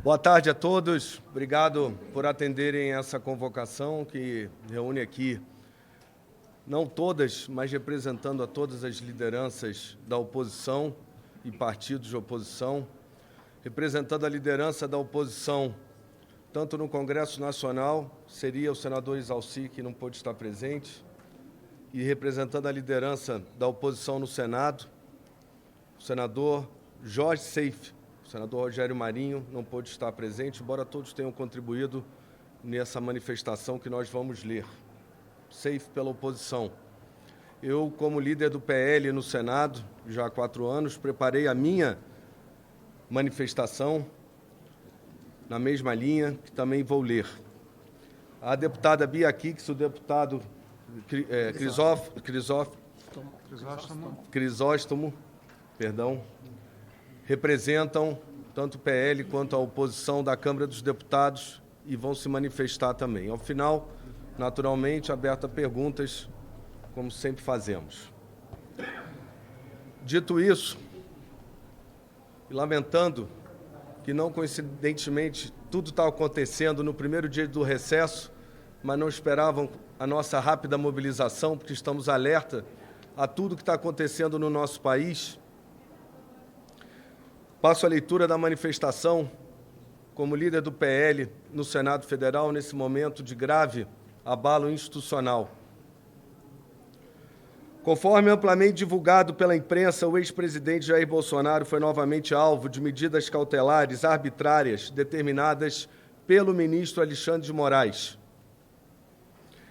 Boa tarde a todos. Obrigado por atenderem essa convocação que reúne aqui, não todas, mas representando a todas as lideranças da oposição e partidos de oposição, representando a liderança da oposição, tanto no Congresso Nacional, seria o senador Isalci, que não pôde estar presente, e representando a liderança da oposição no Senado, o senador Jorge Seife. O senador Rogério Marinho não pôde estar presente, embora todos tenham contribuído nessa manifestação que nós vamos ler. Seife pela oposição. Eu, como líder do PL no Senado, já há 4 anos, preparei a minha manifestação na mesma linha, que também vou ler. A deputada Bia Kicis, o deputado Crisóstomo, representam tanto o PL quanto a oposição da Câmara dos Deputados e vão se manifestar também. Ao final, naturalmente, aberto a perguntas, como sempre fazemos. Dito isso, e lamentando que não coincidentemente tudo está acontecendo no primeiro dia do recesso, mas não esperavam a nossa rápida mobilização, porque estamos alerta a tudo que está acontecendo no nosso país. Passo a leitura da manifestação como líder do PL no Senado Federal nesse momento de grave abalo institucional. Conforme amplamente divulgado pela imprensa, o ex-presidente Jair Bolsonaro foi novamente alvo de medidas cautelares arbitrárias determinadas pelo ministro Alexandre de Moraes.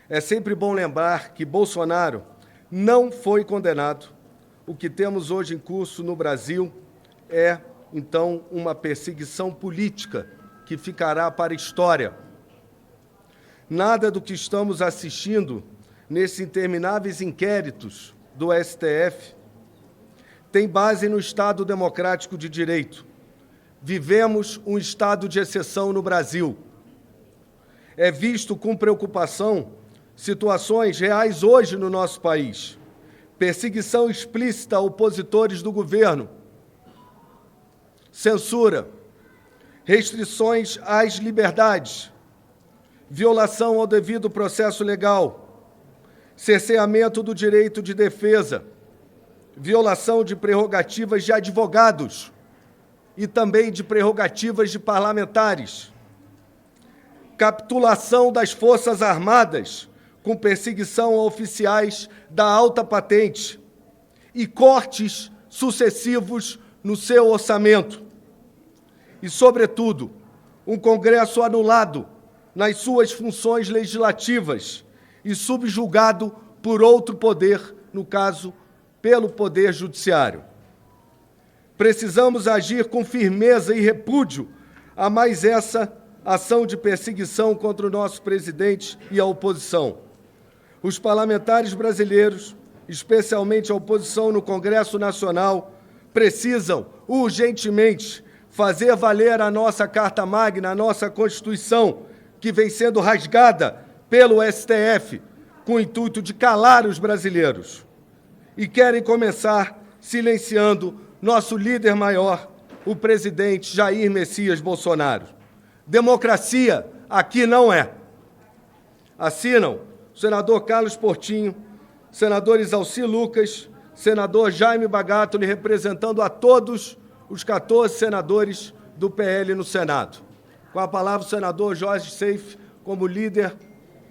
É sempre bom lembrar que Bolsonaro não foi condenado. O que temos hoje em curso no Brasil é, então, uma perseguição política que ficará para a história. Nada do que estamos assistindo nesses intermináveis inquéritos do STF tem base no Estado democrático de direito. Vivemos um estado de exceção no Brasil. É visto com preocupação situações reais hoje no nosso país. Perseguição explícita a opositores do governo, censura, restrições às liberdades, violação ao devido processo legal, cerceamento do direito de defesa, violação de prerrogativas de advogados e também de prerrogativas de parlamentares, capitulação das Forças Armadas com perseguição a oficiais da alta patente e cortes sucessivos no seu orçamento. E, sobretudo, um Congresso anulado nas suas funções legislativas e subjugado por outro poder, no caso, pelo Poder Judiciário. Precisamos agir com firmeza e repúdio a mais essa ação de perseguição contra o nosso presidente e a oposição. Os parlamentares brasileiros, especialmente a oposição no Congresso Nacional, precisam urgentemente fazer valer a nossa Carta Magna, a nossa Constituição, que vem sendo rasgada pelo STF, com o intuito de calar os brasileiros. E querem começar silenciando nosso líder maior, o presidente Jair Messias Bolsonaro. Democracia aqui não é. Assinam o senador Carlos Portinho, senador Isalci Lucas, senador Jaime Bagatoli, representando a todos os 14 senadores do PL no Senado. Com a palavra o senador Jorge Seife, como líder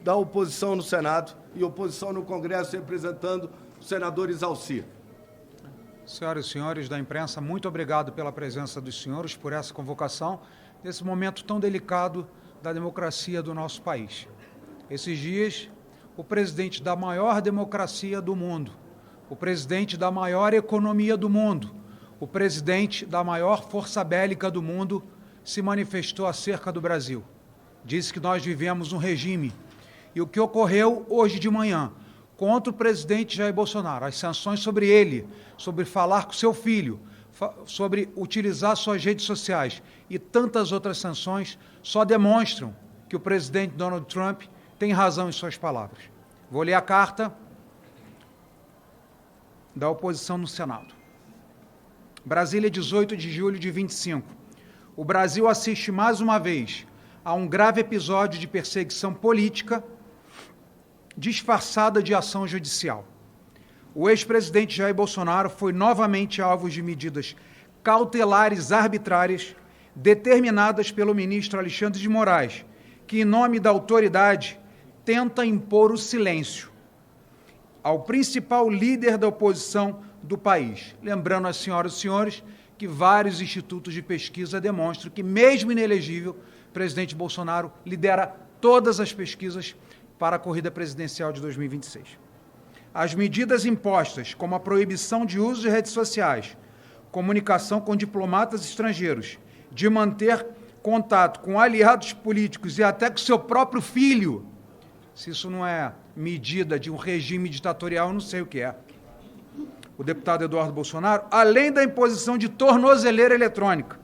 da oposição no Senado e oposição no Congresso, representando o senador Isalci. Senhoras e senhores da imprensa, muito obrigado pela presença dos senhores, por essa convocação, nesse momento tão delicado da democracia do nosso país. Esses dias, o presidente da maior democracia do mundo, o presidente da maior economia do mundo, o presidente da maior força bélica do mundo se manifestou acerca do Brasil. Disse que nós vivemos um regime. E o que ocorreu hoje de manhã contra o presidente Jair Bolsonaro, as sanções sobre ele, sobre falar com seu filho, sobre utilizar suas redes sociais e tantas outras sanções, só demonstram que o presidente Donald Trump tem razão em suas palavras. Vou ler a carta da oposição no Senado. Brasília, 18 de julho de 25. o Brasil assiste mais uma vez a um grave episódio de perseguição política disfarçada de ação judicial. O ex-presidente Jair Bolsonaro foi novamente alvo de medidas cautelares arbitrárias determinadas pelo ministro Alexandre de Moraes, que, em nome da autoridade, tenta impor o silêncio ao principal líder da oposição do país. Lembrando às senhoras e senhores que vários institutos de pesquisa demonstram que, mesmo inelegível, o presidente Bolsonaro lidera todas as pesquisas para a corrida presidencial de 2026. As medidas impostas, como a proibição de uso de redes sociais, comunicação com diplomatas estrangeiros, de manter contato com aliados políticos e até com seu próprio filho, se isso não é medida de um regime ditatorial, eu não sei o que é. O deputado Eduardo Bolsonaro, além da imposição de tornozeleira eletrônica,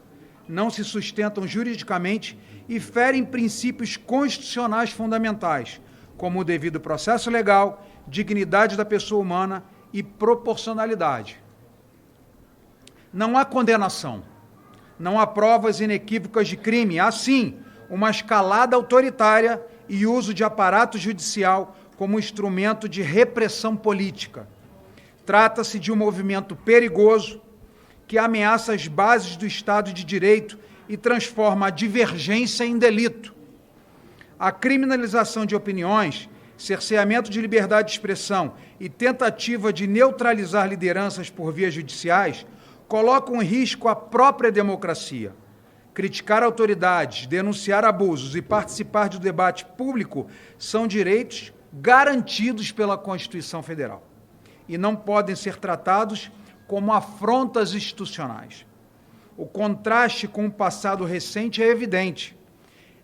não se sustentam juridicamente e ferem princípios constitucionais fundamentais, como o devido processo legal, dignidade da pessoa humana e proporcionalidade. Não há condenação, não há provas inequívocas de crime, há sim uma escalada autoritária e uso de aparato judicial como instrumento de repressão política. Trata-se de um movimento perigoso que ameaça as bases do Estado de Direito e transforma a divergência em delito. A criminalização de opiniões, cerceamento de liberdade de expressão e tentativa de neutralizar lideranças por vias judiciais colocam em risco a própria democracia. Criticar autoridades, denunciar abusos e participar do debate público são direitos garantidos pela Constituição Federal e não podem ser tratados como afrontas institucionais. O contraste com o passado recente é evidente.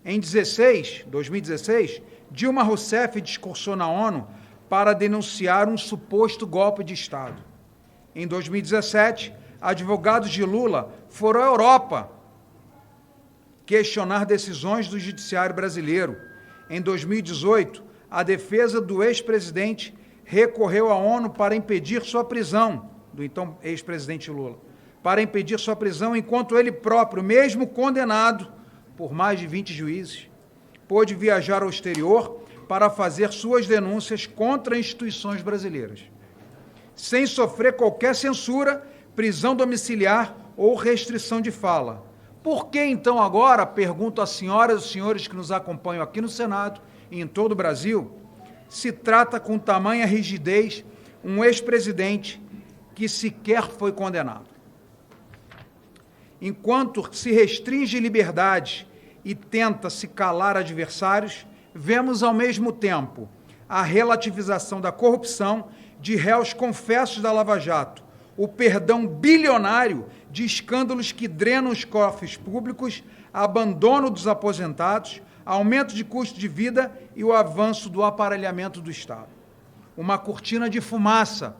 Em 2016, Dilma Rousseff discursou na ONU para denunciar um suposto golpe de Estado. Em 2017, advogados de Lula foram à Europa questionar decisões do judiciário brasileiro. Em 2018, a defesa do ex-presidente recorreu à ONU para impedir sua prisão, do então ex-presidente Lula, para impedir sua prisão enquanto ele próprio, mesmo condenado por mais de 20 juízes, pôde viajar ao exterior para fazer suas denúncias contra instituições brasileiras, sem sofrer qualquer censura, prisão domiciliar ou restrição de fala. Por que, então, agora, pergunto às senhoras e senhores que nos acompanham aqui no Senado e em todo o Brasil, se trata com tamanha rigidez um ex-presidente que sequer foi condenado? Enquanto se restringe liberdade e tenta se calar adversários, vemos ao mesmo tempo a relativização da corrupção de réus confessos da Lava Jato, o perdão bilionário de escândalos que drenam os cofres públicos, abandono dos aposentados, aumento de custo de vida e o avanço do aparelhamento do Estado. Uma cortina de fumaça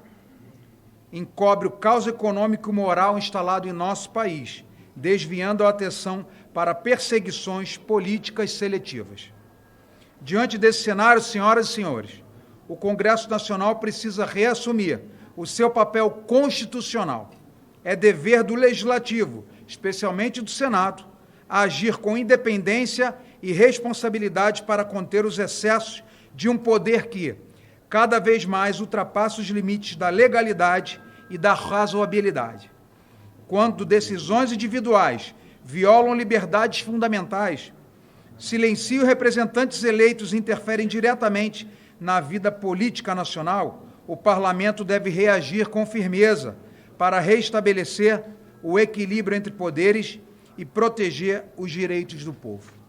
encobre o caos econômico e moral instalado em nosso país, desviando a atenção para perseguições políticas seletivas. Diante desse cenário, senhoras e senhores, o Congresso Nacional precisa reassumir o seu papel constitucional. É dever do Legislativo, especialmente do Senado, agir com independência e responsabilidade para conter os excessos de um poder que, cada vez mais, ultrapassa os limites da legalidade e da razoabilidade. Quando decisões individuais violam liberdades fundamentais, silenciam representantes eleitos e interferem diretamente na vida política nacional, o Parlamento deve reagir com firmeza para restabelecer o equilíbrio entre poderes e proteger os direitos do povo.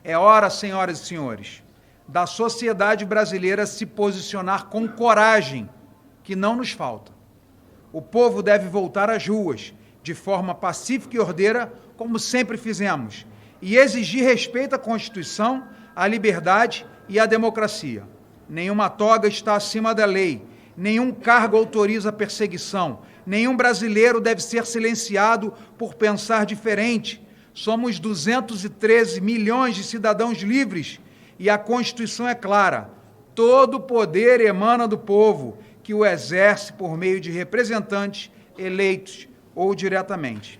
É hora, senhoras e senhores, da sociedade brasileira se posicionar com coragem, que não nos falta. O povo deve voltar às ruas, de forma pacífica e ordeira, como sempre fizemos, e exigir respeito à Constituição, à liberdade e à democracia. Nenhuma toga está acima da lei, nenhum cargo autoriza perseguição, nenhum brasileiro deve ser silenciado por pensar diferente. Somos 213 milhões de cidadãos livres e a Constituição é clara: todo poder emana do povo, que o exerce por meio de representantes eleitos ou diretamente.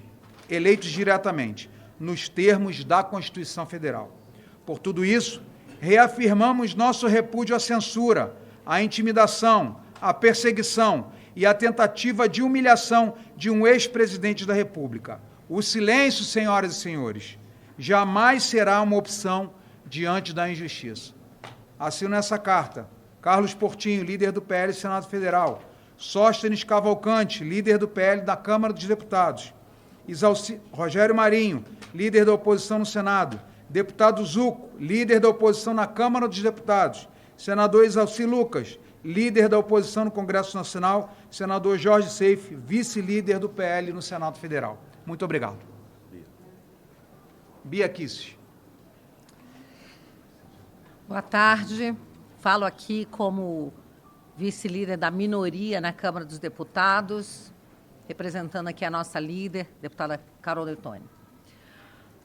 eleitos diretamente, nos termos da Constituição Federal. Por tudo isso, reafirmamos nosso repúdio à censura, à intimidação, à perseguição e à tentativa de humilhação de um ex-presidente da República. O silêncio, senhoras e senhores, jamais será uma opção diante da injustiça. Assino essa carta Carlos Portinho, líder do PL Senado Federal, Sóstenes Cavalcante, líder do PL da Câmara dos Deputados, Rogério Marinho, líder da oposição no Senado, deputado Zucco, líder da oposição na Câmara dos Deputados, senador Exalci Lucas, líder da oposição no Congresso Nacional, senador Jorge Seife, vice-líder do PL no Senado Federal. Muito obrigado. Bia Kicis. Boa tarde. Falo aqui como vice-líder da minoria na Câmara dos Deputados, representando aqui a nossa líder, deputada Carol Detoni.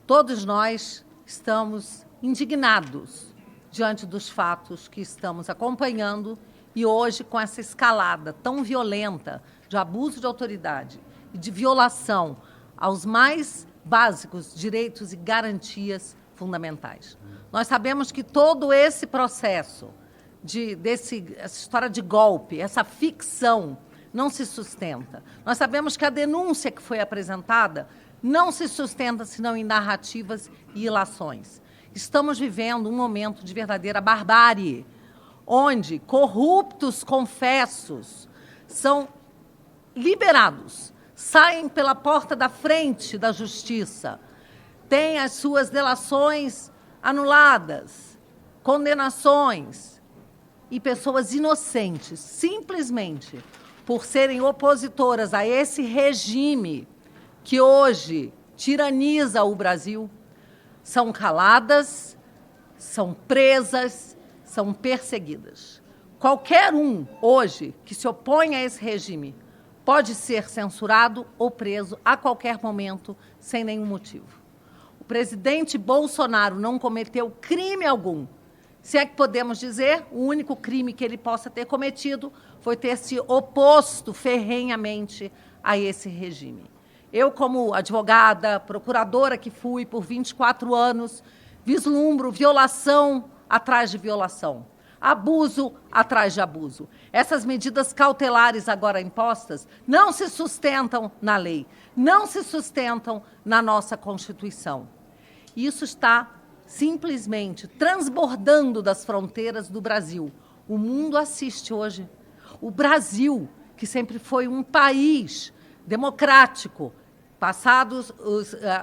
Todos nós estamos indignados diante dos fatos que estamos acompanhando e hoje com essa escalada tão violenta de abuso de autoridade e de violação aos mais básicos direitos e garantias fundamentais. Nós sabemos que todo esse processo, essa história de golpe, essa ficção, não se sustenta. Nós sabemos que a denúncia que foi apresentada não se sustenta senão em narrativas e ilações. Estamos vivendo um momento de verdadeira barbárie, onde corruptos confessos são liberados, saem pela porta da frente da justiça, têm as suas delações anuladas, condenações, e pessoas inocentes, simplesmente por serem opositoras a esse regime que hoje tiraniza o Brasil, são caladas, são presas, são perseguidas. Qualquer um, hoje, que se opõe a esse regime, pode ser censurado ou preso a qualquer momento, sem nenhum motivo. O presidente Bolsonaro não cometeu crime algum. Se é que podemos dizer, o único crime que ele possa ter cometido foi ter se oposto ferrenhamente a esse regime. Eu, como advogada, procuradora que fui por 24 anos, vislumbro violação atrás de violação, abuso atrás de abuso. Essas medidas cautelares agora impostas não se sustentam na lei, não se sustentam na nossa Constituição. Isso está simplesmente transbordando das fronteiras do Brasil. O mundo assiste hoje. O Brasil, que sempre foi um país democrático, passados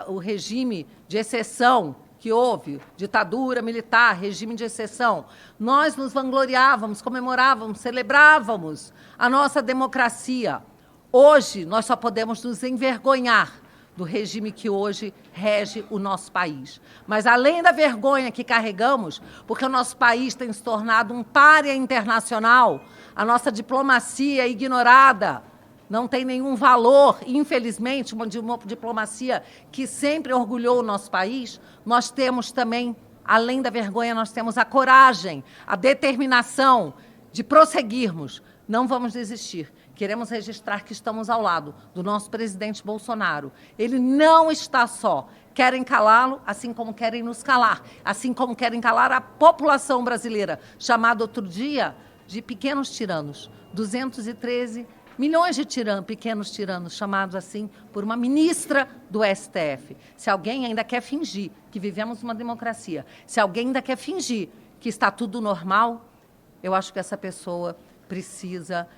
o regime de exceção que houve, ditadura militar, regime de exceção, nós nos vangloriávamos, comemorávamos, celebrávamos a nossa democracia. Hoje, nós só podemos nos envergonhar do regime que hoje rege o nosso país. Mas, além da vergonha que carregamos, porque o nosso país tem se tornado um pária internacional, a nossa diplomacia é ignorada, não tem nenhum valor, infelizmente, uma diplomacia que sempre orgulhou o nosso país, nós temos também, além da vergonha, nós temos a coragem, a determinação de prosseguirmos. Não vamos desistir. Queremos registrar que estamos ao lado do nosso presidente Bolsonaro. Ele não está só. Querem calá-lo, assim como querem nos calar, assim como querem calar a população brasileira, chamada outro dia de pequenos tiranos. 213 milhões de pequenos tiranos, chamados assim por uma ministra do STF. Se alguém ainda quer fingir que vivemos uma democracia, se alguém ainda quer fingir que está tudo normal, eu acho que essa pessoa precisa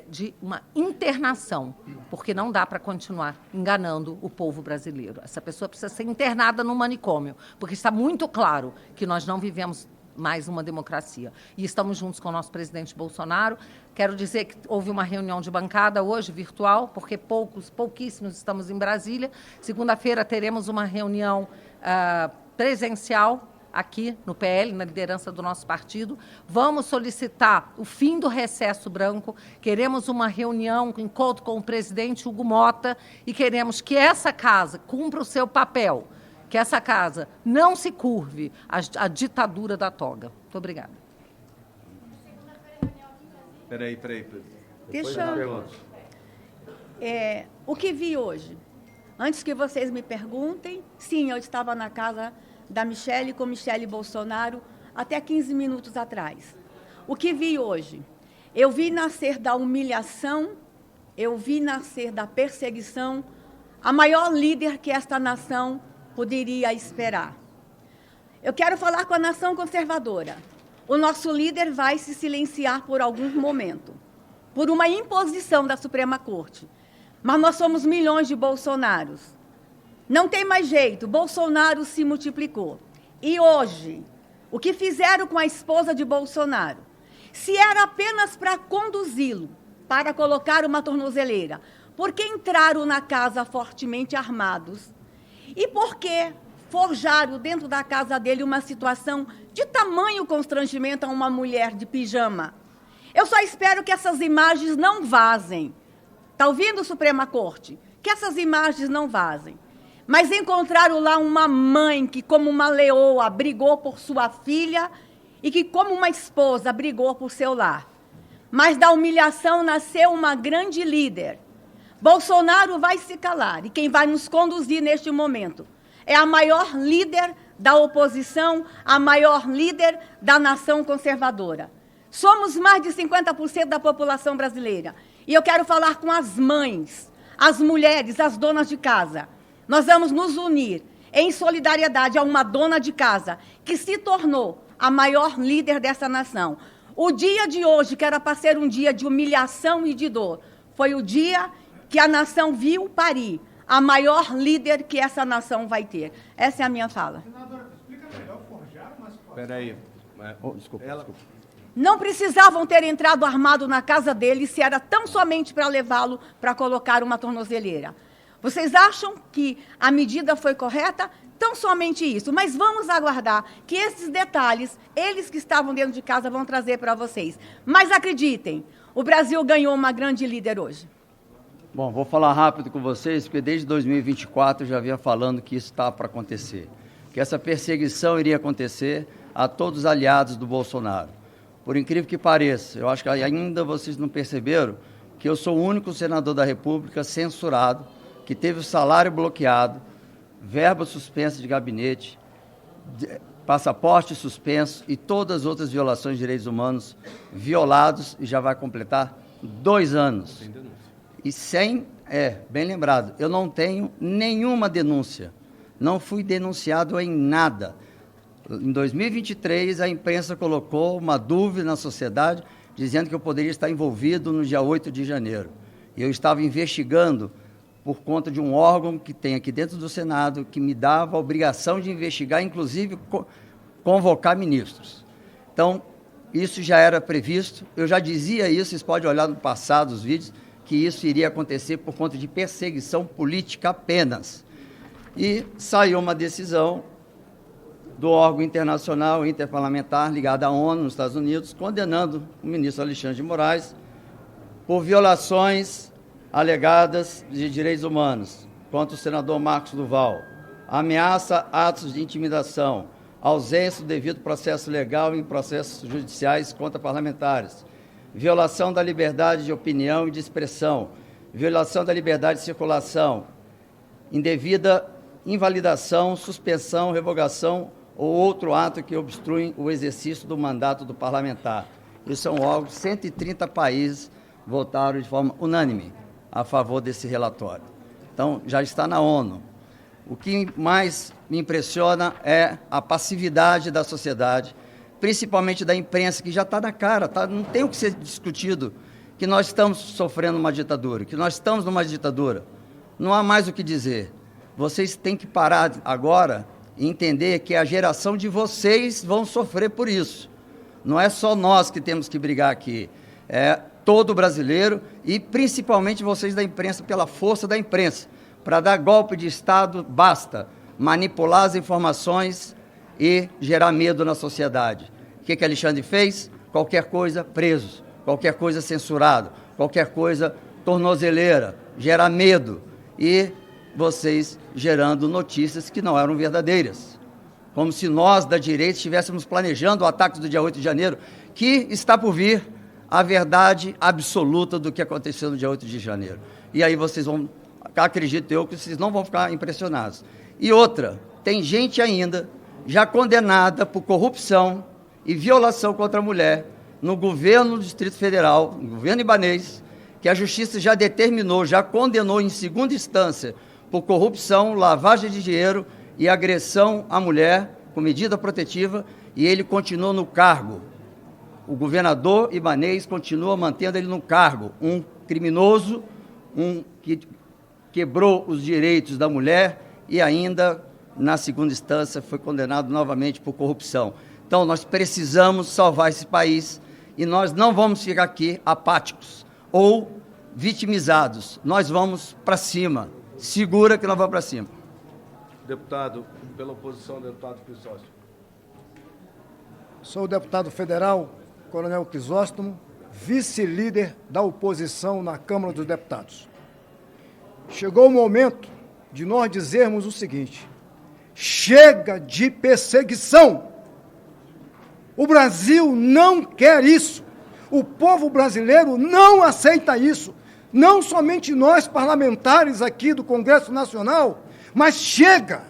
de uma internação, porque não dá para continuar enganando o povo brasileiro. Essa pessoa precisa ser internada no manicômio, porque está muito claro que nós não vivemos mais uma democracia. E estamos juntos com o nosso presidente Bolsonaro. Quero dizer que houve uma reunião de bancada hoje, virtual, porque pouquíssimos estamos em Brasília. Segunda-feira teremos uma reunião presencial aqui no PL, na liderança do nosso partido. Vamos solicitar o fim do recesso branco, queremos uma reunião, um encontro com o presidente Hugo Mota e queremos que essa casa cumpra o seu papel, que essa casa não se curve à ditadura da toga. Muito obrigada. Peraí. Deixa. O que vi hoje? Antes que vocês me perguntem, sim, eu estava na casa da Michele com Michele Bolsonaro até 15 minutos atrás. O que vi hoje? Eu vi nascer da humilhação, eu vi nascer da perseguição, a maior líder que esta nação poderia esperar. Eu quero falar com a nação conservadora. O nosso líder vai se silenciar por algum momento, por uma imposição da Suprema Corte. Mas nós somos milhões de Bolsonaros. Não tem mais jeito, Bolsonaro se multiplicou. E hoje, o que fizeram com a esposa de Bolsonaro? Se era apenas para conduzi-lo, para colocar uma tornozeleira, por que entraram na casa fortemente armados? E por que forjaram dentro da casa dele uma situação de tamanho constrangimento a uma mulher de pijama? Eu só espero que essas imagens não vazem. Está ouvindo, Suprema Corte? Que essas imagens não vazem. Mas encontraram lá uma mãe que, como uma leoa, brigou por sua filha e que, como uma esposa, brigou por seu lar. Mas da humilhação nasceu uma grande líder. Bolsonaro vai se calar e quem vai nos conduzir neste momento é a maior líder da oposição, a maior líder da nação conservadora. Somos mais de 50% da população brasileira. E eu quero falar com as mães, as mulheres, as donas de casa. Nós vamos nos unir em solidariedade a uma dona de casa que se tornou a maior líder dessa nação. O dia de hoje, que era para ser um dia de humilhação e de dor, foi o dia que a nação viu parir a maior líder que essa nação vai ter. Essa é a minha fala. Senadora, explica melhor, forjar uma situação. Espera aí. Desculpa. Não precisavam ter entrado armado na casa dele se era tão somente para levá-lo para colocar uma tornozeleira. Vocês acham que a medida foi correta? Tão somente isso. Mas vamos aguardar que esses detalhes, eles que estavam dentro de casa, vão trazer para vocês. Mas acreditem, o Brasil ganhou uma grande líder hoje. Bom, vou falar rápido com vocês, porque desde 2024 eu já vinha falando que isso está para acontecer. Que essa perseguição iria acontecer a todos os aliados do Bolsonaro. Por incrível que pareça, eu acho que ainda vocês não perceberam que eu sou o único senador da República censurado, que teve o salário bloqueado, verba suspensa de gabinete, passaporte suspenso e todas as outras violações de direitos humanos violados, e já vai completar 2 anos. E bem lembrado, eu não tenho nenhuma denúncia, não fui denunciado em nada. Em 2023, a imprensa colocou uma dúvida na sociedade, dizendo que eu poderia estar envolvido no dia 8 de janeiro. E eu estava investigando por conta de um órgão que tem aqui dentro do Senado, que me dava a obrigação de investigar, inclusive convocar ministros. Então, isso já era previsto, eu já dizia isso, vocês podem olhar no passado os vídeos, que isso iria acontecer por conta de perseguição política apenas. E saiu uma decisão do órgão internacional interparlamentar ligado à ONU, nos Estados Unidos, condenando o ministro Alexandre de Moraes por violações alegadas de direitos humanos contra o senador Marcos Duval, ameaça, atos de intimidação, ausência do devido processo legal em processos judiciais contra parlamentares, violação da liberdade de opinião e de expressão, violação da liberdade de circulação, indevida invalidação, suspensão, revogação ou outro ato que obstrui o exercício do mandato do parlamentar. Isso são órgãos, 130 países votaram de forma unânime a favor desse relatório. Então, já está na ONU. O que mais me impressiona é a passividade da sociedade, principalmente da imprensa, que já está na cara, não tem o que ser discutido, que nós estamos sofrendo uma ditadura, que nós estamos numa ditadura. Não há mais o que dizer. Vocês têm que parar agora e entender que a geração de vocês vão sofrer por isso. Não é só nós que temos que brigar aqui, é todo brasileiro e principalmente vocês da imprensa, pela força da imprensa. Para dar golpe de Estado, basta manipular as informações e gerar medo na sociedade. O que Alexandre fez? Qualquer coisa, preso. Qualquer coisa, censurado. Qualquer coisa, tornozeleira. Gerar medo. E vocês gerando notícias que não eram verdadeiras. Como se nós, da direita, estivéssemos planejando o ataque do dia 8 de janeiro, que está por vir a verdade absoluta do que aconteceu no dia 8 de janeiro. E aí vocês vão acredito eu que vocês não vão ficar impressionados. E outra, tem gente ainda já condenada por corrupção e violação contra a mulher no governo do Distrito Federal, no governo ibanês, que a Justiça já determinou, já condenou em segunda instância por corrupção, lavagem de dinheiro e agressão à mulher com medida protetiva, e ele continua no cargo. O governador ibanês continua mantendo ele no cargo, um criminoso, que quebrou os direitos da mulher e ainda, na segunda instância, foi condenado novamente por corrupção. Então, nós precisamos salvar esse país e nós não vamos ficar aqui apáticos ou vitimizados. Nós vamos para cima. Segura que nós vamos para cima. Deputado, pela oposição, deputado Crisóstomo. Sou o deputado federal, Coronel Crisóstomo, vice-líder da oposição na Câmara dos Deputados. Chegou o momento de nós dizermos o seguinte: chega de perseguição! O Brasil não quer isso. O povo brasileiro não aceita isso. Não somente nós, parlamentares aqui do Congresso Nacional, mas chega!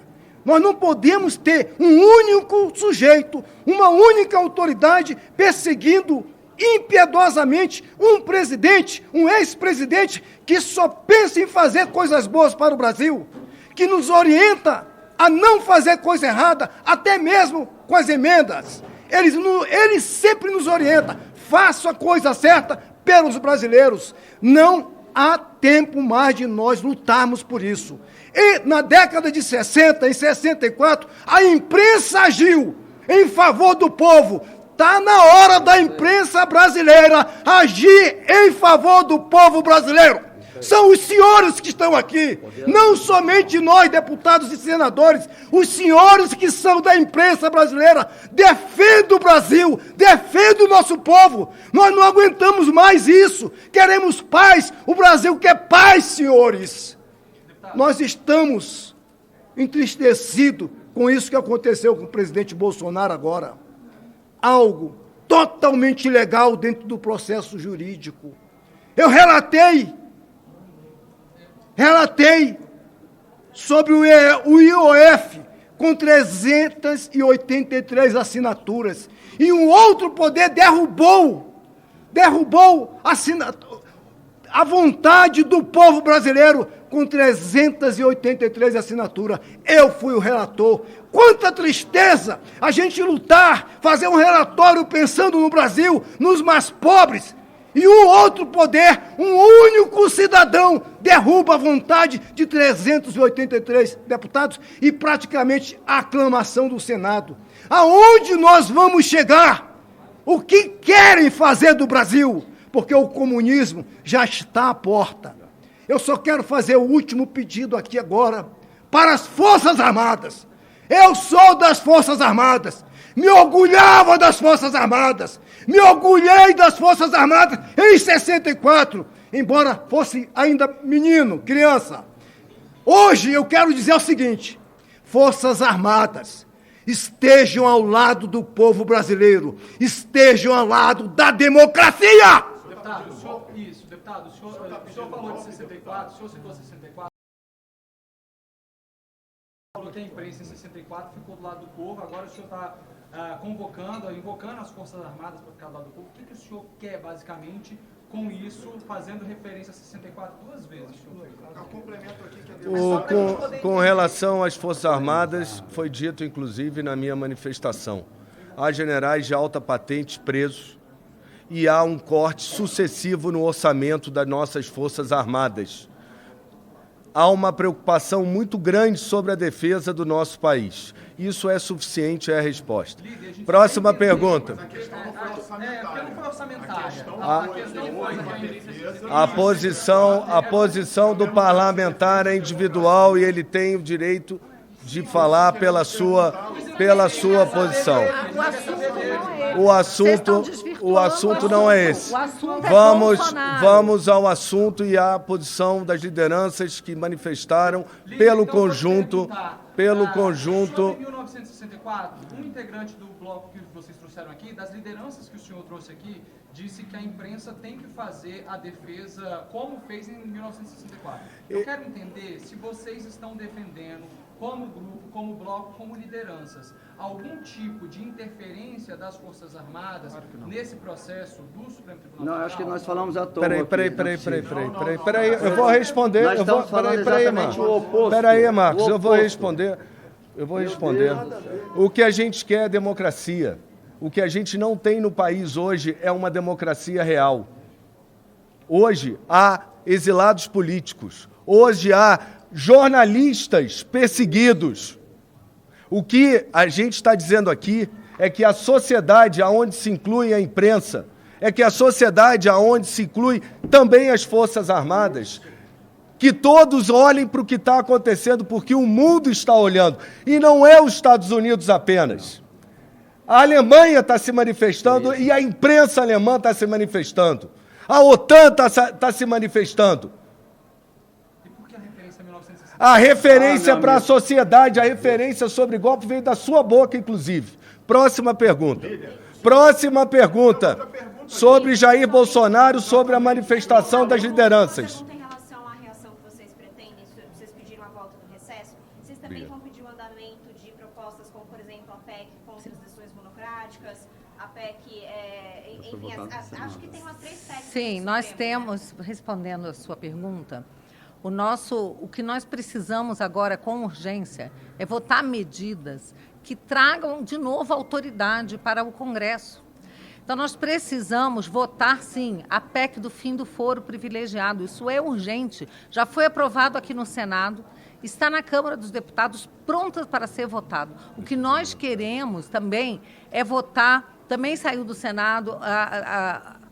Nós não podemos ter um único sujeito, uma única autoridade perseguindo impiedosamente um presidente, um ex-presidente que só pensa em fazer coisas boas para o Brasil, que nos orienta a não fazer coisa errada, até mesmo com as emendas. Ele sempre nos orienta, faça a coisa certa pelos brasileiros. Não há tempo mais de nós lutarmos por isso. E na década de 60, em 64, a imprensa agiu em favor do povo. Está na hora da imprensa brasileira agir em favor do povo brasileiro. São os senhores que estão aqui, não somente nós, deputados e senadores, os senhores que são da imprensa brasileira, defendam o Brasil, defendam o nosso povo. Nós não aguentamos mais isso, queremos paz, o Brasil quer paz, senhores. Nós estamos entristecidos com isso que aconteceu com o presidente Bolsonaro agora. Algo totalmente ilegal dentro do processo jurídico. Eu relatei sobre o IOF com 383 assinaturas. E um outro poder derrubou a vontade do povo brasileiro com 383 assinaturas. Eu fui o relator. Quanta tristeza a gente lutar, fazer um relatório pensando no Brasil, nos mais pobres, e um outro poder, um único cidadão, derruba a vontade de 383 deputados e praticamente a aclamação do Senado. Aonde nós vamos chegar? O que querem fazer do Brasil? Porque o comunismo já está à porta. Eu só quero fazer o último pedido aqui agora para as Forças Armadas. Eu sou das Forças Armadas. Me orgulhava das Forças Armadas. Me orgulhei das Forças Armadas em 64, embora fosse ainda menino, criança. Hoje eu quero dizer o seguinte: Forças Armadas, estejam ao lado do povo brasileiro, estejam ao lado da democracia! Deputado, o senhor falou de 64, o senhor citou 64. Falou que a imprensa em 64 ficou do lado do povo, agora o senhor está invocando as Forças Armadas para ficar do lado do povo. O que o senhor quer, basicamente, com isso, fazendo referência a 64 duas vezes, senhor? Com relação às Forças Armadas, foi dito, inclusive, na minha manifestação. Há generais de alta patente presos e há um corte sucessivo no orçamento das nossas Forças Armadas. Há uma preocupação muito grande sobre a defesa do nosso país. Isso é suficiente, é a resposta. Próxima pergunta. A posição do parlamentar é individual e ele tem o direito de falar pela sua posição. O assunto não é esse. Vamos ao assunto e à posição das lideranças que manifestaram pelo conjunto. Em 1964, 64, um integrante do bloco que vocês trouxeram aqui, das lideranças que o senhor trouxe aqui, disse que a imprensa tem que fazer a defesa como fez em 1964. Eu quero entender se vocês estão defendendo, como grupo, como bloco, como lideranças, algum tipo de interferência das Forças Armadas nesse processo do Supremo Tribunal Federal? Não, acho que nós falamos à toa. Peraí, eu vou responder. Nós estamos falando exatamente o oposto. Peraí, Marcos, O eu vou oposto. responder. O que a gente quer é democracia. O que a gente não tem no país hoje é uma democracia real. Hoje há exilados políticos. Hoje há jornalistas perseguidos. O que a gente está dizendo aqui é que a sociedade aonde se inclui a imprensa, é que a sociedade aonde se inclui também as Forças Armadas, que todos olhem para o que está acontecendo, porque o mundo está olhando, e não é os Estados Unidos apenas. A Alemanha está se manifestando e a imprensa alemã está se manifestando. A OTAN está se manifestando. E por que a referência a 1964? A referência para a sociedade, a referência sobre golpe veio da sua boca, inclusive. Próxima pergunta. Próxima pergunta. Sobre Jair Bolsonaro, sobre a manifestação das lideranças. Em relação à reação que vocês pretendem, vocês pediram a volta do recesso, vocês também vão pedir o andamento de propostas como, por exemplo, a PEC contra as decisões monocráticas, a PEC, enfim, acho que tem umas 3 PECs. Sim, nós temos, respondendo a sua pergunta, o que nós precisamos agora, com urgência, é votar medidas que tragam de novo autoridade para o Congresso. Então, nós precisamos votar, sim, a PEC do fim do foro privilegiado. Isso é urgente. Já foi aprovado aqui no Senado, está na Câmara dos Deputados, pronta para ser votado. O que nós queremos também é votar, também saiu do Senado,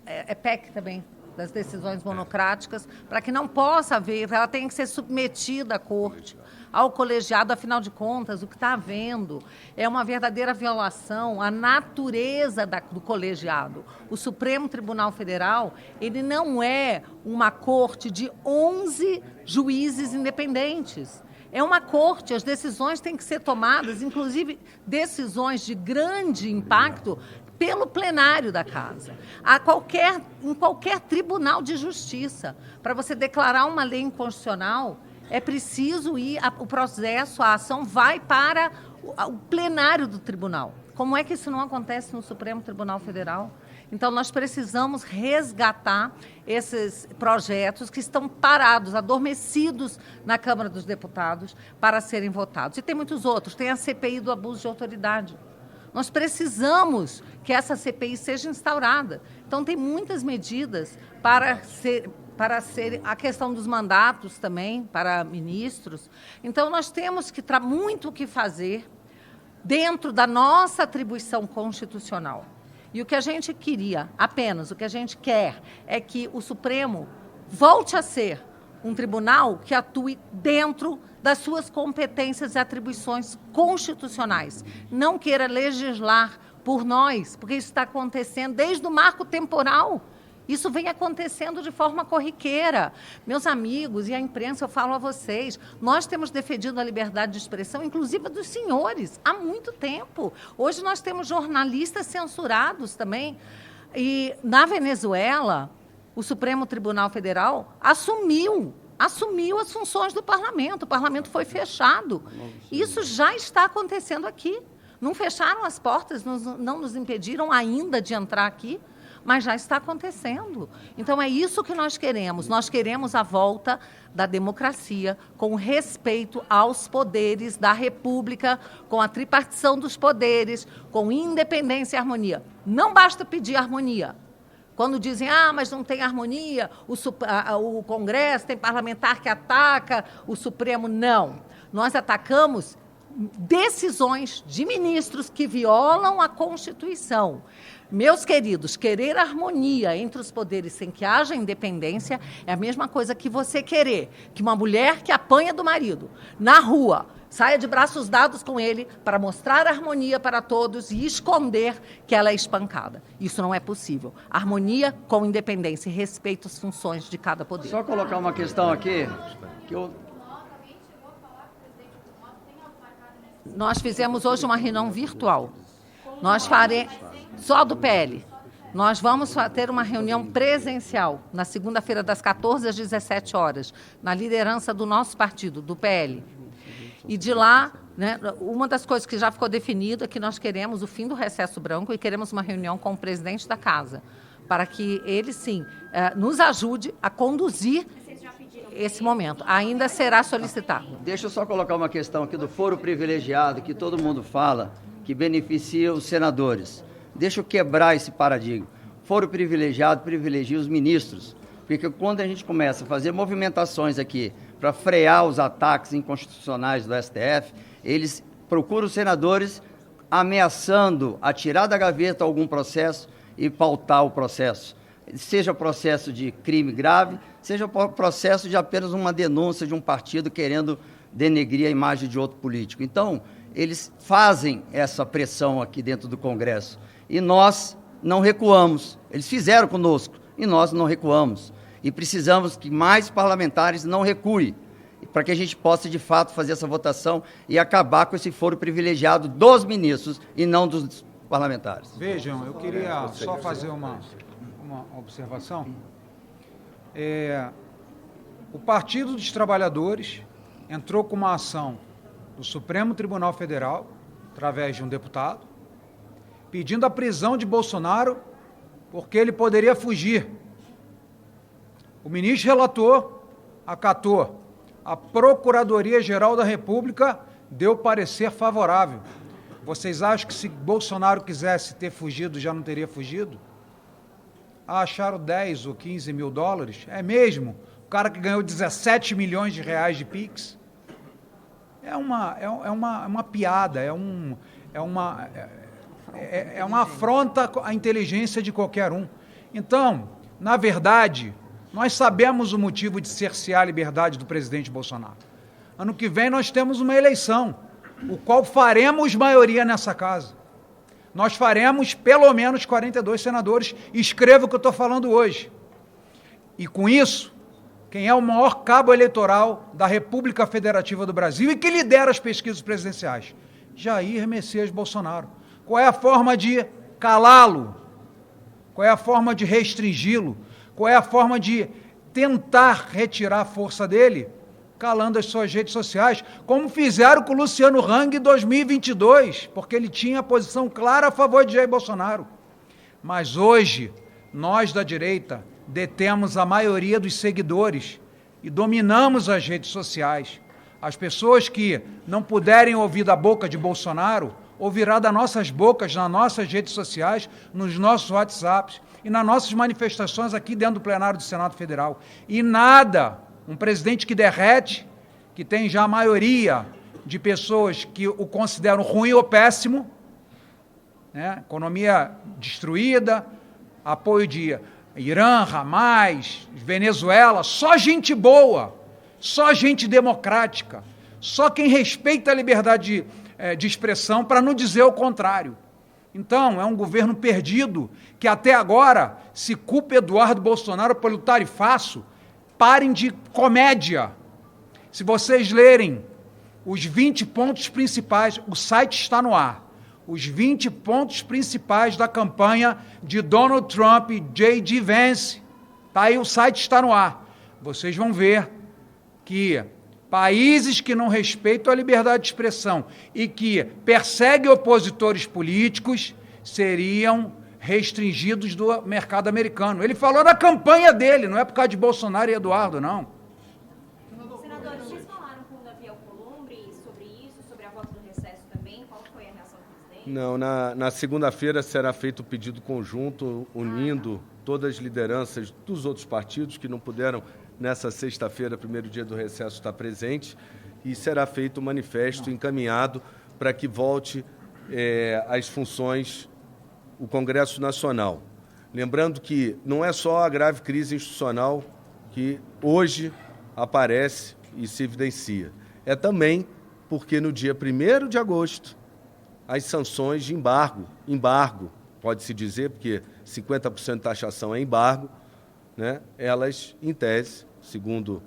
é PEC também, das decisões monocráticas, para que não possa haver, ela tem que ser submetida à Corte, ao colegiado. Afinal de contas, o que está havendo é uma verdadeira violação à natureza do colegiado. O Supremo Tribunal Federal, ele não é uma corte de 11 juízes independentes. É uma corte, as decisões têm que ser tomadas, inclusive decisões de grande impacto, pelo plenário da Casa, em qualquer tribunal de justiça. Para você declarar uma lei inconstitucional, é preciso ir, o processo, a ação vai para o plenário do tribunal. Como é que isso não acontece no Supremo Tribunal Federal? Então, nós precisamos resgatar esses projetos que estão parados, adormecidos na Câmara dos Deputados para serem votados. E tem muitos outros, tem a CPI do abuso de autoridade. Nós precisamos que essa CPI seja instaurada. Então, tem muitas medidas para ser a questão dos mandatos também, para ministros. Então, nós temos muito o que fazer dentro da nossa atribuição constitucional. E o que a gente queria, apenas o que a gente quer, é que o Supremo volte a ser um tribunal que atue dentro das suas competências e atribuições constitucionais. Não queira legislar por nós, porque isso está acontecendo desde o marco temporal. Isso vem acontecendo de forma corriqueira. Meus amigos e a imprensa, eu falo a vocês, nós temos defendido a liberdade de expressão, inclusive dos senhores, há muito tempo. Hoje nós temos jornalistas censurados também. E na Venezuela, o Supremo Tribunal Federal assumiu as funções do parlamento. O parlamento foi fechado. Isso já está acontecendo aqui. Não fecharam as portas, não nos impediram ainda de entrar aqui, mas já está acontecendo. Então, é isso que nós queremos. Nós queremos a volta da democracia, com respeito aos poderes da República, com a tripartição dos poderes, com independência e harmonia. Não basta pedir harmonia. Quando dizem, mas não tem harmonia, o Congresso tem parlamentar que ataca o Supremo. Não. Nós atacamos decisões de ministros que violam a Constituição. Meus queridos, querer harmonia entre os poderes sem que haja independência é a mesma coisa que você querer que uma mulher que apanha do marido na rua saia de braços dados com ele para mostrar harmonia para todos e esconder que ela é espancada. Isso não é possível. Harmonia com independência e respeito às funções de cada poder. Só colocar uma questão aqui, que eu... Nós fizemos hoje uma reunião virtual. Nós faremos, só do PL. Nós vamos ter uma reunião presencial na segunda-feira, das 14 às 17 horas, na liderança do nosso partido, do PL. E de lá, né, uma das coisas que já ficou definida é que nós queremos o fim do recesso branco e queremos uma reunião com o presidente da casa, para que ele, sim, nos ajude a conduzir esse momento. Ainda será solicitado. Deixa eu só colocar uma questão aqui do foro privilegiado, que todo mundo fala, que beneficia os senadores. Deixa eu quebrar esse paradigma. Foro privilegiado privilegia os ministros, porque quando a gente começa a fazer movimentações aqui para frear os ataques inconstitucionais do STF, eles procuram os senadores ameaçando a tirar da gaveta algum processo e pautar o processo. Seja processo de crime grave, seja processo de apenas uma denúncia de um partido querendo denegrir a imagem de outro político. Então, eles fazem essa pressão aqui dentro do Congresso. E nós não recuamos. Eles fizeram conosco e nós não recuamos. E precisamos que mais parlamentares não recuem, para que a gente possa, de fato, fazer essa votação e acabar com esse foro privilegiado dos ministros e não dos parlamentares. Vejam, eu queria só fazer uma observação. O Partido dos Trabalhadores entrou com uma ação do Supremo Tribunal Federal, através de um deputado, pedindo a prisão de Bolsonaro porque ele poderia fugir. O ministro relator acatou. A Procuradoria-Geral da República deu parecer favorável. Vocês acham que se Bolsonaro quisesse ter fugido, já não teria fugido? Acharam 10 ou 15 mil dólares? É mesmo? O cara que ganhou 17 milhões de reais de Pix? É uma piada, é uma afronta à inteligência de qualquer um. Então, na verdade, nós sabemos o motivo de cercear a liberdade do presidente Bolsonaro. Ano que vem nós temos uma eleição, o qual faremos maioria nessa casa. Nós faremos pelo menos 42 senadores, escreva o que eu estou falando hoje. E com isso, quem é o maior cabo eleitoral da República Federativa do Brasil e que lidera as pesquisas presidenciais? Jair Messias Bolsonaro. Qual é a forma de calá-lo? Qual é a forma de restringi-lo? Qual é a forma de tentar retirar a força dele? Calando as suas redes sociais, como fizeram com o Luciano Hang em 2022, porque ele tinha a posição clara a favor de Jair Bolsonaro. Mas hoje, nós da direita detemos a maioria dos seguidores e dominamos as redes sociais. As pessoas que não puderem ouvir da boca de Bolsonaro, ouvirá das nossas bocas, nas nossas redes sociais, nos nossos WhatsApps e nas nossas manifestações aqui dentro do plenário do Senado Federal. E nada, um presidente que derrete, que tem já a maioria de pessoas que o consideram ruim ou péssimo, né? Economia destruída, apoio de Irã, Hamas, Venezuela, só gente boa, só gente democrática, só quem respeita a liberdade de expressão, para não dizer o contrário. Então, é um governo perdido, que até agora se culpa Eduardo Bolsonaro pelo tarifaço. Parem de comédia. Se vocês lerem os 20 pontos principais, o site está no ar, os 20 pontos principais da campanha de Donald Trump e J.D. Vance, tá aí, o site está no ar. Vocês vão ver que países que não respeitam a liberdade de expressão e que perseguem opositores políticos seriam restringidos do mercado americano. Ele falou na campanha dele, não é por causa de Bolsonaro e Eduardo, não. Senadores, vocês falaram com o Davi Alcolumbre sobre isso, sobre a volta do recesso também? Qual foi a reação do presidente? Não, na segunda-feira será feito o pedido conjunto, unindo todas as lideranças dos outros partidos que não puderam, nessa sexta-feira, primeiro dia do recesso, estar presente, e será feito o manifesto encaminhado para que volte às funções o Congresso Nacional. Lembrando que não é só a grave crise institucional que hoje aparece e se evidencia. É também porque no dia 1º de agosto, as sanções de embargo, pode-se dizer, porque 50% de taxação é embargo, né, elas, em tese, segundo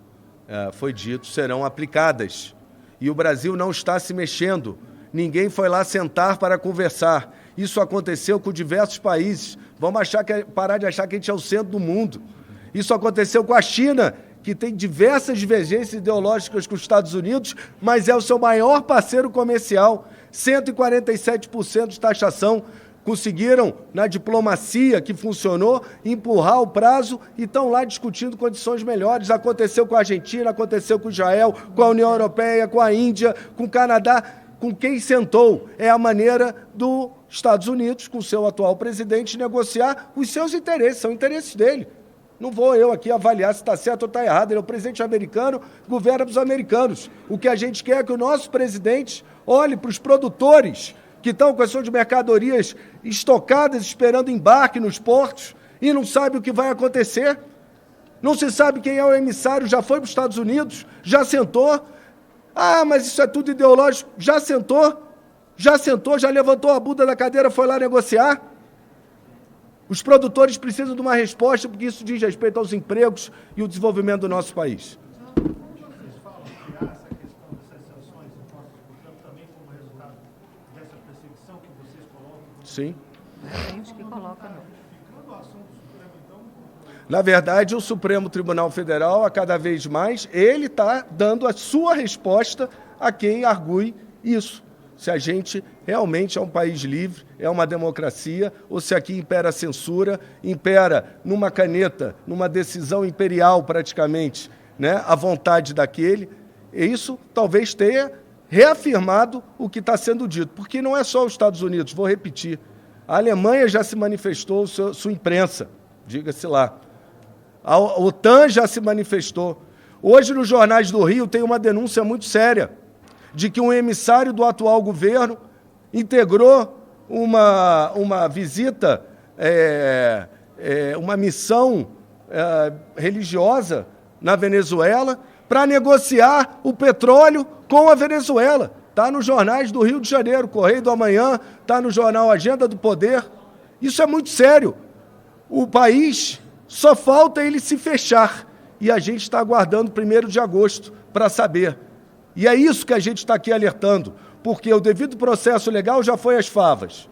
foi dito, serão aplicadas. E o Brasil não está se mexendo Ninguém foi lá sentar para conversar. Isso aconteceu com diversos países. Vamos parar de achar que a gente é o centro do mundo. Isso aconteceu com a China, que tem diversas divergências ideológicas com os Estados Unidos, mas é o seu maior parceiro comercial. 147% de taxação. Conseguiram, na diplomacia que funcionou, empurrar o prazo e estão lá discutindo condições melhores. Aconteceu com a Argentina, aconteceu com Israel, com a União Europeia, com a Índia, com o Canadá. Com quem sentou é a maneira dos Estados Unidos, com o seu atual presidente, negociar os seus interesses, são interesses dele. Não vou eu aqui avaliar se está certo ou está errado. Ele é o presidente americano, governa para os americanos. O que a gente quer é que o nosso presidente olhe para os produtores que estão com as suas mercadorias estocadas, esperando embarque nos portos, e não sabe o que vai acontecer. Não se sabe quem é o emissário, já foi para os Estados Unidos, já sentou. Ah, mas isso é tudo ideológico. Já sentou, já levantou a bunda da cadeira, foi lá negociar. Os produtores precisam de uma resposta, porque isso diz respeito aos empregos e o desenvolvimento do nosso país. Sim. Gente que coloca, não. Na verdade, o Supremo Tribunal Federal, a cada vez mais, ele está dando a sua resposta a quem argue isso. Se a gente realmente é um país livre, é uma democracia, ou se aqui impera a censura, impera numa caneta, numa decisão imperial praticamente, né, a vontade daquele. E isso talvez tenha reafirmado o que está sendo dito, porque não é só os Estados Unidos, vou repetir. A Alemanha já se manifestou, sua imprensa, diga-se lá. A OTAN já se manifestou. Hoje, nos jornais do Rio, tem uma denúncia muito séria de que um emissário do atual governo integrou uma visita, uma missão religiosa na Venezuela para negociar o petróleo com a Venezuela. Está nos jornais do Rio de Janeiro, Correio do Amanhã, está no jornal Agenda do Poder. Isso é muito sério. O país só falta ele se fechar. E a gente está aguardando 1º de agosto para saber. E é isso que a gente está aqui alertando, porque o devido processo legal já foi às favas.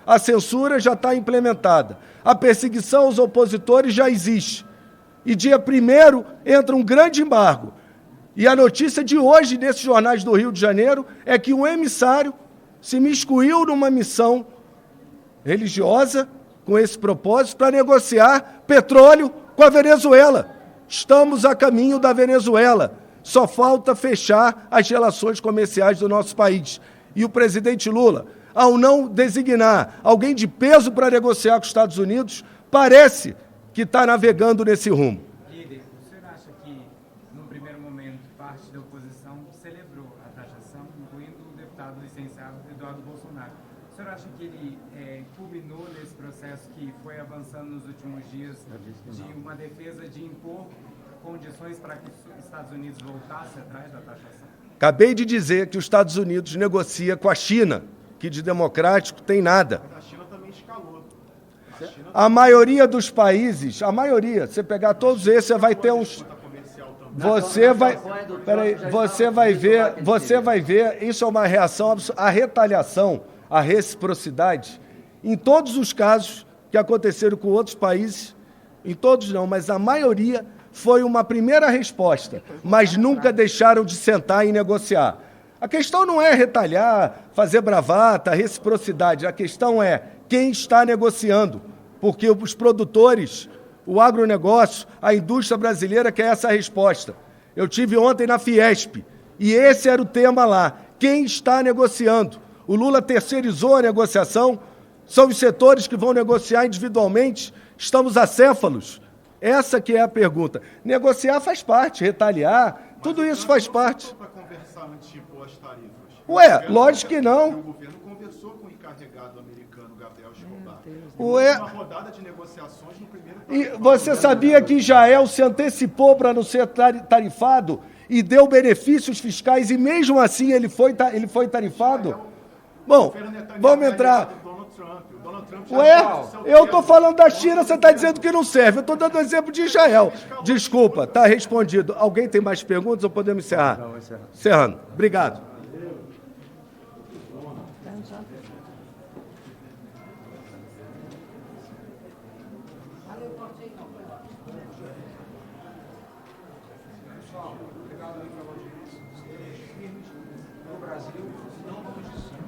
A censura já está implementada. A perseguição aos opositores já existe. E dia 1º entra um grande embargo. E a notícia de hoje, nesses jornais do Rio de Janeiro, é que um emissário se miscuiu numa missão religiosa com esse propósito para negociar petróleo com a Venezuela. Estamos a caminho da Venezuela. Só falta fechar as relações comerciais do nosso país. E o presidente Lula, ao não designar alguém de peso para negociar com os Estados Unidos, parece que está navegando nesse rumo. Líder, o senhor acha que, num primeiro momento, parte da oposição celebrou a taxação, incluindo o deputado licenciado Eduardo Bolsonaro? O senhor acha que ele culminou nesse processo que foi avançando nos últimos dias de uma defesa de impor condições para que os Estados Unidos voltassem atrás da taxação? Acabei de dizer que os Estados Unidos negocia com a China, que de democrático tem nada. A China também escalou. A maioria dos países, você pegar todos esses, você vai ter uns... Você vai ver, isso é uma reação, a retaliação, a reciprocidade, em todos os casos que aconteceram com outros países, em todos não, mas a maioria foi uma primeira resposta, mas nunca deixaram de sentar e negociar. A questão não é retalhar, fazer bravata, reciprocidade, a questão é quem está negociando, porque os produtores, o agronegócio, a indústria brasileira quer essa resposta. Eu tive ontem na Fiesp, e esse era o tema lá, quem está negociando? O Lula terceirizou a negociação, são os setores que vão negociar individualmente, estamos acéfalos. Essa que é a pergunta. Negociar faz parte, retaliar, tudo isso faz parte. Para conversar antes de impor as tarifas? Ué, lógico que não. O governo conversou com o encarregado americano Gabriel Escobar. Ué. Uma rodada de negociações no primeiro... E você sabia que Israel se antecipou para não ser tarifado e deu benefícios fiscais e mesmo assim ele foi tarifado? Bom, vamos entrar... Ué, eu estou falando da China, você está dizendo que não serve. Eu estou dando exemplo de Israel. Desculpa, está respondido. Alguém tem mais perguntas ou podemos encerrar? Encerrando. Obrigado. Pessoal, obrigado aí pela audiência. Estamos firmes no Brasil, não vamos desistir.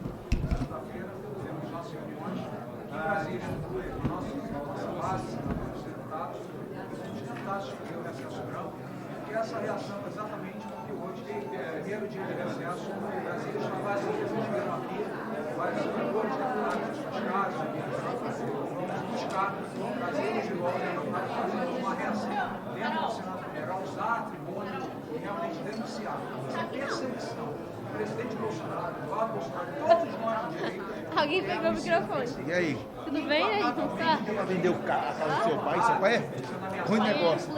Sexta-feira temos nossas reuniões aqui em Brasília, nossa base, os deputados. Os deputados escolheram o recesso branco, e essa reação é exatamente porque hoje, primeiro dia de recesso, Brasília está vazia, vocês viram aqui, vários senadores, deputados, suas casas, vamos buscar trazê-los de volta para fazer uma reação dentro do Senado Federal, usar a tribuna e realmente denunciar essa perseguição. O presidente Bolsonaro, Eduardo Bolsonaro, todos nós de direita. Alguém pegou o microfone. E aí? Tudo bem aí? Como tá? Pra vender a casa do seu pai, seu pai é ruim negócio.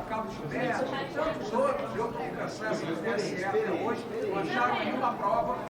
Cabo Gilberto, tantos outros, eu que fico acesso do TSE até hoje, acharam que uma prova